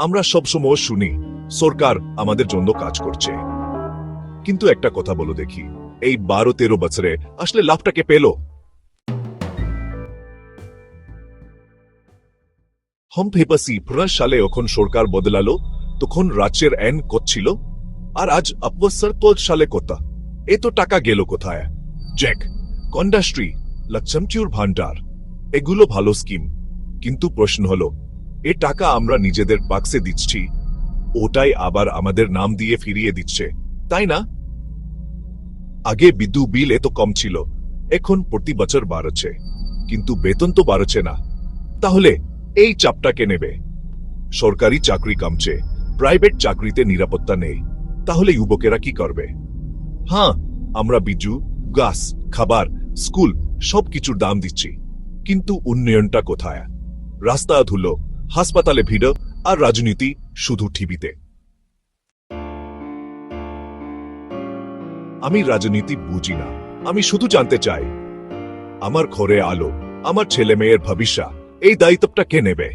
আমরা সবসময় শুনি সরকার আমাদের জন্য কাজ করছে, কিন্তু একটা কথা বলো দেখি, এই 12-13 বছরে আসলে লাভটাকে পেল? হম ফেপাসি 15 সালে যখন সরকার বদলালো তখন রাজ্যের আইন কত ছিল, আর আজ আপসর 5 সালে কত? এত টাকা গেল কোথায়? জ্যাক, কন্ডাস্ট্রি, লক্ষ্মীর ভান্ডার, এগুলো ভালো স্কিম, কিন্তু প্রশ্ন হলো এ টাকা আমরা নিজেদের বাক্সে দিচ্ছি, ওটাই আবার আমাদের নাম দিয়ে ফিরিয়ে দিচ্ছে, তাই না? আগে বিদ্যুৎ বিল এত কম ছিল, এখন প্রতি বছর বাড়ছে, কিন্তু বেতন তো বাড়ছে না। তাহলে এই চাপটা কে নেবে? সরকারি চাকরি কমছে, প্রাইভেট চাকরিতে নিরাপত্তা নেই, তাহলে যুবকেরা কি করবে? হ্যাঁ, আমরা বিদ্যুৎ, গ্যাস, খাবার, স্কুল সবকিছুর দাম দিচ্ছি, কিন্তু উন্নয়নটা কোথায়? রাস্তা ধুলো, হাসপাতালে ভিড়, আর রাজনীতি শুধু টিভিতে। আমি রাজনীতি বুঝি না, আমি শুধু জানতে চাই আমার ঘরে আলো, আমার ছেলে মেয়ের ভবিষ্যৎ, এই দায়িত্বটা কে নেবে?